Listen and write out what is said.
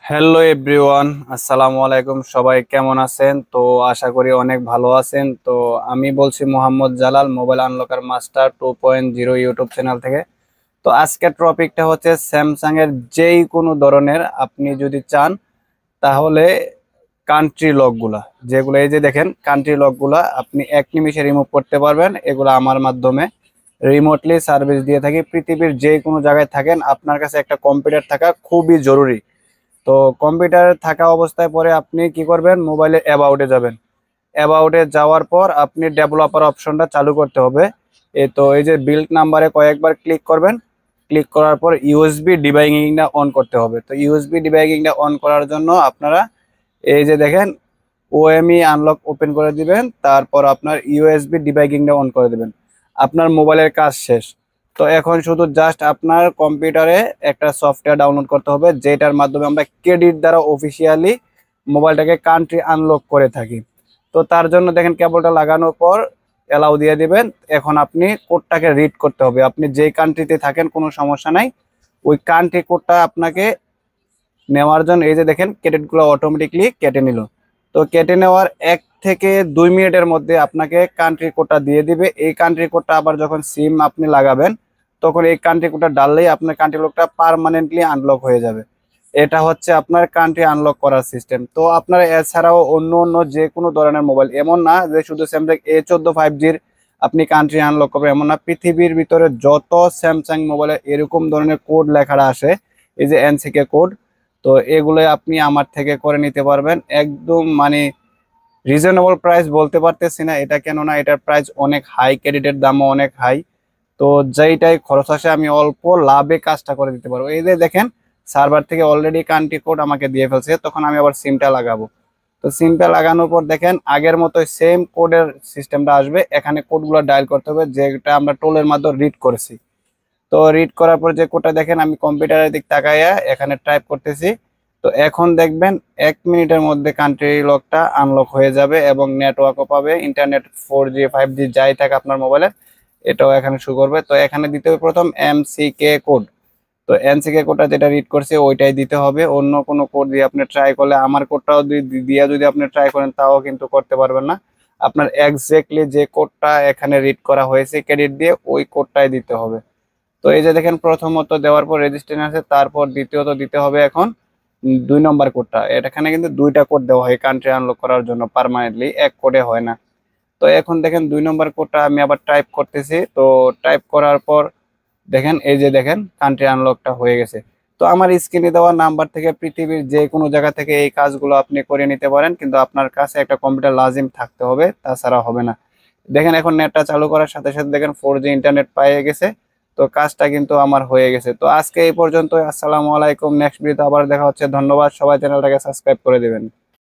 Hello everyone, আসসালামু আলাইকুম। সবাই কেমন আছেন? তো আশা করি অনেক ভালো আছেন। তো আমি বলছি Mohammad Jalal, mobile unlocker master 2.0 YouTube channel থেকে। তো আজকের টপিকটা হচ্ছে স্যামসাং এর যেই কোনো ধরনের আপনি যদি চান তাহলে কান্ট্রি লকগুলা, যেগুলো এই যে দেখেন কান্ট্রি লকগুলা আপনি এক নিমিষে রিমুভ করতে পারবেন। এগুলো আমার মাধ্যমে রিমোটলি সার্ভিস দিয়ে থাকি। পৃথিবীর যে কোনো জায়গায় থাকেন, আপনার কাছে একটা কম্পিউটার থাকা খুবই জরুরি। তো কম্পিউটার থাকা অবস্থায় পরে আপনি কি করবেন, মোবাইলে অ্যাবাউটে যাবেন। অ্যাবাউটে যাওয়ার পর আপনি ডেভেলপার অপশনটা চালু করতে হবে। এই যে বিল্ড নাম্বারে কয়েকবার ক্লিক করবেন। ক্লিক করার পর ইউএসবি ডিবাগিংটা অন করতে হবে। তো ইউএসবি ডিবাগিংটা অন করার জন্য আপনারা এই যে দেখেন ওএমই আনলক ওপেন করে দিবেন, তারপর আপনার ইউএসবি ডিবাগিংটা অন করে দিবেন। আপনার মোবাইলের কাজ শেষ। তো এখন শুধু জাস্ট আপনার কম্পিউটারে একটা সফটওয়্যার ডাউনলোড করতে হবে, যেটার মাধ্যমে আমরা ক্রেডিট দ্বারা অফিসিয়ালি মোবাইলটাকে কান্ট্রি আনলক করে থাকি। তো তার জন্য দেখেন কেবলটা লাগানোর পর অ্যালাউ দিয়ে দিবেন। এখন আপনি কোডটাকে রিড করতে হবে। আপনি যেই কান্ট্রিতে থাকেন কোনো সমস্যা নাই, ওই কান্ট্রি কোডটা আপনাকে নেওয়ার জন্য এই যে দেখেন ক্রেডিটগুলো অটোমেটিকলি কেটে নিল। তো কেটে নেওয়ার 1 থেকে 2 মিনিটের মধ্যে আপনাকে কান্ট্রি কোডটা দিয়ে দিবে। এই কান্ট্রি কোডটা আবার যখন সিম আপনি লাগাবেন, তখন এই কান্ট্রি কোডটা ডাললেই আপনার কান্ট্রি লকটা পার্মানেন্টলি আনলক হয়ে যাবে। এটা হচ্ছে আপনার কান্ট্রি আনলক করার সিস্টেম। তো আপনারা এছাড়াও অন্য অন্য যে কোনো ধরনের মোবাইল, এমন না যে শুধু স্যামসাং A14 5Gর আপনি কান্ট্রি আনলক করবেন, এমন না। পৃথিবীর ভিতরে যত স্যামসাং মোবাইলে এরকম ধরনের কোড লেখাটা আসে, এই যে এনসিকে কোড, তো এগুলো আপনি আমার থেকে করে নিতে পারবেন একদম মানে রিজনেবল প্রাইস বলতে পারতেছি না এটা, কেননা এটার প্রাইস অনেক হাই, ক্রেডিটের দামও অনেক হাই। তো যেইটাই খরচ আসে আমি অল্প লাভে কাজটা করে দিতে পারবো। এই যে দেখেন সার্ভার থেকে অলরেডি কান্ট্রি কোড আমাকে দিয়ে ফেলছে, তখন আমি আবার সিমটা লাগাবো। তো সিমটা লাগানোর পর দেখেন আগের মতো সেম কোডের সিস্টেমটা আসবে। এখানে কোডগুলো ডায়াল করতে হবে যেটা আমরা টোলের মাধ্যমে রিড করেছি। তো রিড করার পর যে কোডটা দেখেন, আমি কম্পিউটারের দিক তাকাইয়া এখানে টাইপ করতেছি। তো এখন দেখবেন 1 মিনিটের মধ্যে কান্ট্রি লকটা আনলক হয়ে যাবে এবং নেটওয়ার্কও পাবে, ইন্টারনেট 4G 5G যাই থাকে আপনার মোবাইলে, এটাও এখানে শো করবে। তো এখানে দিতে হবে প্রথম এমসিকে কোড। তো এমসিকে কোডটা যেটা রিড করছে ওইটাই দিতে হবে। অন্য কোনো কোড দিয়ে আপনি ট্রাই করলে, আমার কোডটাও দিয়ে যদি আপনি ট্রাই করেন তাও কিন্তু করতে পারবেন না। আপনার এক্স্যাক্টলি যে কোডটা এখানে রিড করা হয়েছে ক্রেডিট দিয়ে, ওই কোডটাই দিতে হবে। তো এই যে দেখেন প্রথমত দেওয়ার পর রেজিস্ট্রেশন আছে, তারপর দ্বিতীয়ত দিতে হবে এখন 2 নম্বর কোডটা। এখানে কিন্তু দুইটা কোড দেওয়া হয় কান্ট্রি আনলক করার জন্য পার্মানেন্টলি, এক কোডে হয় না। তো এখন দেখেন 2 নম্বর কোডটা আমি আবার টাইপ করতেছি। তো টাইপ করার পর দেখেন এই যে দেখেন কান্ট্রি আনলকটা হয়ে গেছে। তো আমার স্ক্রিনে দেওয়া নাম্বার থেকে পৃথিবীর যে কোনো জায়গা থেকে এই কাজগুলো আপনি করে নিতে পারেন, কিন্তু আপনার কাছে একটা কম্পিউটার লাজিম থাকতে হবে, তাছাড়া হবে না। দেখেন এখন নেটটা চালু করার সাথে সাথে দেখেন 4G ইন্টারনেট পেয়ে গেছে। তো কাজটা কিন্তু আমার হয়ে গেছে। তো আজকে এই পর্যন্ত। আসসালামু আলাইকুম। নেক্সট ভিডিওতে আবার দেখা হচ্ছে। ধন্যবাদ। সবাই চ্যানেলটাকে সাবস্ক্রাইব করে দিবেন।